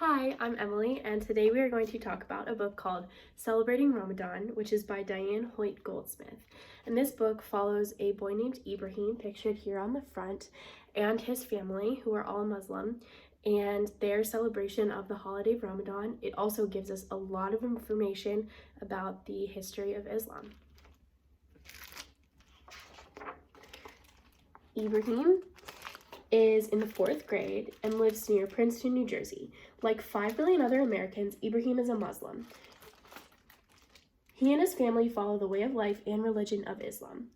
Hi, I'm Emily, and today we are going to talk about a book called Celebrating Ramadan, which is by Diane Hoyt Goldsmith. And this book follows a boy named Ibrahim, pictured here on the front, and his family, who are all Muslim, and their celebration of the holiday of Ramadan. It also gives us a lot of information about the history of Islam. Ibrahim is in the 4th grade and lives near Princeton, New Jersey. Like 5 billion other Americans, Ibrahim is a Muslim. He and his family follow the way of life and religion of Islam.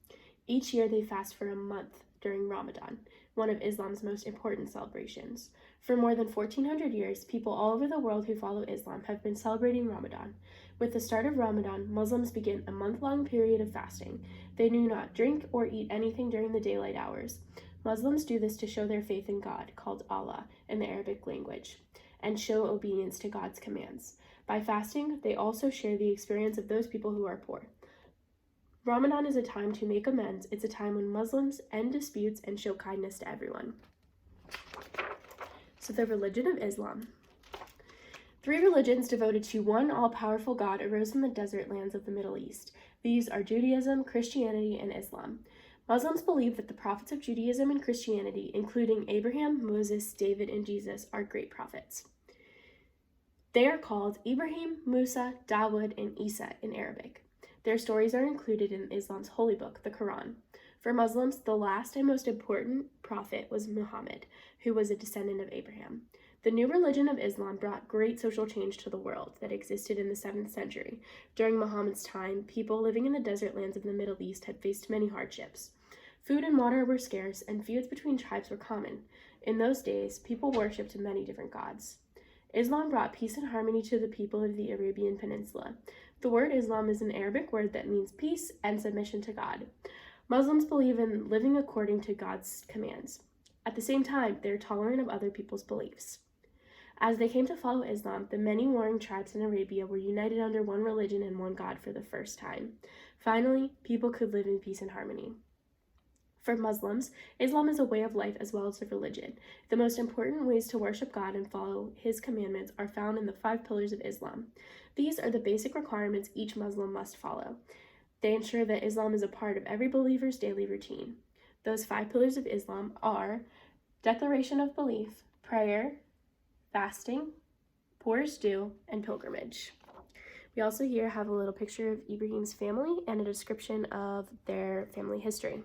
Each year they fast for a month during Ramadan, one of Islam's most important celebrations. For more than 1,400 years, people all over the world who follow Islam have been celebrating Ramadan. With the start of Ramadan, Muslims begin a month-long period of fasting. They do not drink or eat anything during the daylight hours. Muslims do this to show their faith in God, called Allah in the Arabic language, and show obedience to God's commands. By fasting, they also share the experience of those people who are poor. Ramadan is a time to make amends. It's a time when Muslims end disputes and show kindness to everyone. So the religion of Islam. 3 religions devoted to one all-powerful God arose in the desert lands of the Middle East. These are Judaism, Christianity, and Islam. Muslims believe that the prophets of Judaism and Christianity, including Abraham, Moses, David, and Jesus, are great prophets. They are called Ibrahim, Musa, Dawood, and Isa in Arabic. Their stories are included in Islam's holy book, the Quran. For Muslims, the last and most important prophet was Muhammad, who was a descendant of Abraham. The new religion of Islam brought great social change to the world that existed in the 7th century. During Muhammad's time, people living in the desert lands of the Middle East had faced many hardships. Food and water were scarce, and feuds between tribes were common. In those days, people worshipped many different gods. Islam brought peace and harmony to the people of the Arabian Peninsula. The word Islam is an Arabic word that means peace and submission to God. Muslims believe in living according to God's commands. At the same time, they are tolerant of other people's beliefs. As they came to follow Islam, the many warring tribes in Arabia were united under one religion and one God for the first time. Finally, people could live in peace and harmony. For Muslims, Islam is a way of life as well as a religion. The most important ways to worship God and follow His commandments are found in the 5 pillars of Islam. These are the basic requirements each Muslim must follow. They ensure that Islam is a part of every believer's daily routine. Those 5 pillars of Islam are declaration of belief, prayer, fasting, poor's due, and pilgrimage. We also here have a little picture of Ibrahim's family and a description of their family history.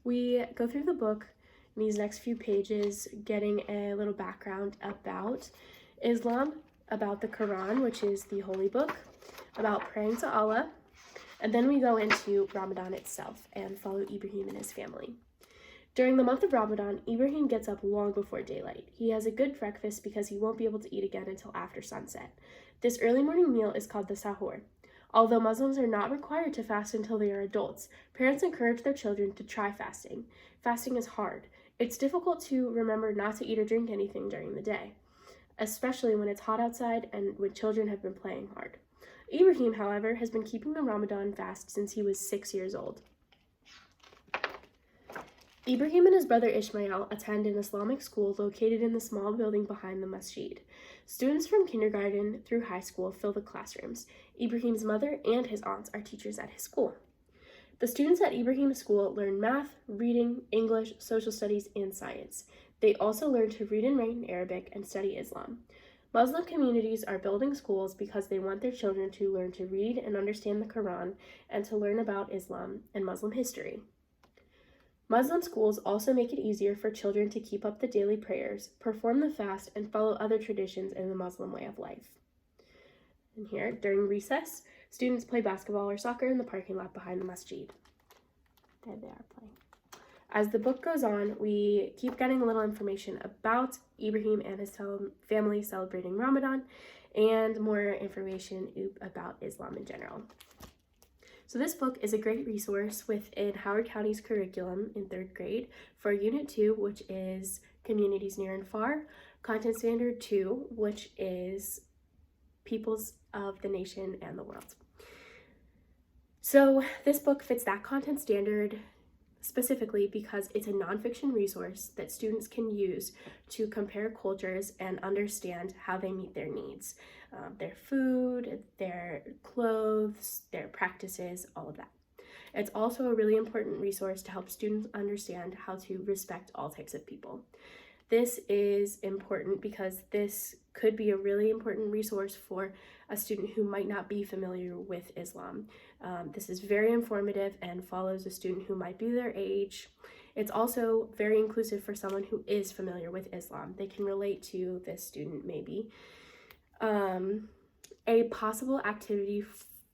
We go through the book in these next few pages, getting a little background about Islam, about the Quran, which is the holy book, about praying to Allah, and then we go into Ramadan itself and follow Ibrahim and his family. During the month of Ramadan, Ibrahim gets up long before daylight. He has a good breakfast because he won't be able to eat again until after sunset. This early morning meal is called the sahur. Although Muslims are not required to fast until they are adults, parents encourage their children to try fasting. Fasting is hard. It's difficult to remember not to eat or drink anything during the day, especially when it's hot outside and when children have been playing hard. Ibrahim, however, has been keeping the Ramadan fast since he was 6 years old. Ibrahim and his brother Ishmael attend an Islamic school located in the small building behind the masjid. Students from kindergarten through high school fill the classrooms. Ibrahim's mother and his aunts are teachers at his school. The students at Ibrahim's school learn math, reading, English, social studies, and science. They also learn to read and write in Arabic and study Islam. Muslim communities are building schools because they want their children to learn to read and understand the Quran and to learn about Islam and Muslim history. Muslim schools also make it easier for children to keep up the daily prayers, perform the fast, and follow other traditions in the Muslim way of life. And here, during recess, students play basketball or soccer in the parking lot behind the masjid. There they are playing. As the book goes on, we keep getting a little information about Ibrahim and his family celebrating Ramadan, and more information about Islam in general. So this book is a great resource within Howard County's curriculum in 3rd grade for Unit 2, which is Communities Near and Far, Content Standard 2, which is Peoples of the Nation and the World. So this book fits that content standard specifically because it's a nonfiction resource that students can use to compare cultures and understand how they meet their needs, their food, their clothes, their practices, all of that. It's also a really important resource to help students understand how to respect all types of people. This is important because this could be a really important resource for a student who might not be familiar with Islam. This is very informative and follows a student who might be their age. It's also very inclusive for someone who is familiar with Islam. They can relate to this student maybe. A possible activity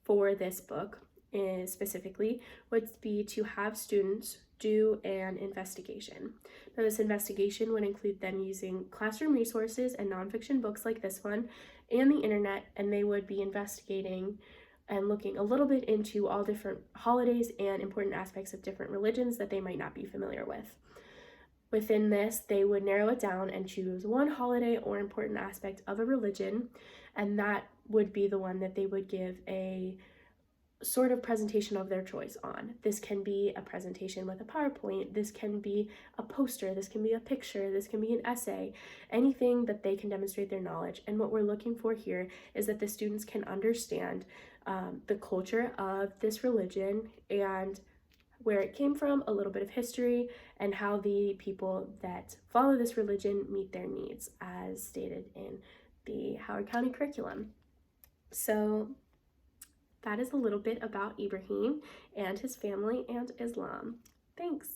for this book specifically would be to have students do an investigation. Now, this investigation would include them using classroom resources and nonfiction books like this one and the internet, and they would be investigating and looking a little bit into all different holidays and important aspects of different religions that they might not be familiar with. Within this, they would narrow it down and choose one holiday or important aspect of a religion, and that would be the one that they would give a sort of presentation of their choice on. This can be a presentation with a PowerPoint, this can be a poster, this can be a picture, this can be an essay, anything that they can demonstrate their knowledge. And what we're looking for here is that the students can understand the culture of this religion and where it came from, a little bit of history, and how the people that follow this religion meet their needs, as stated in the Howard County curriculum. So that is a little bit about Ibrahim and his family and Islam. Thanks.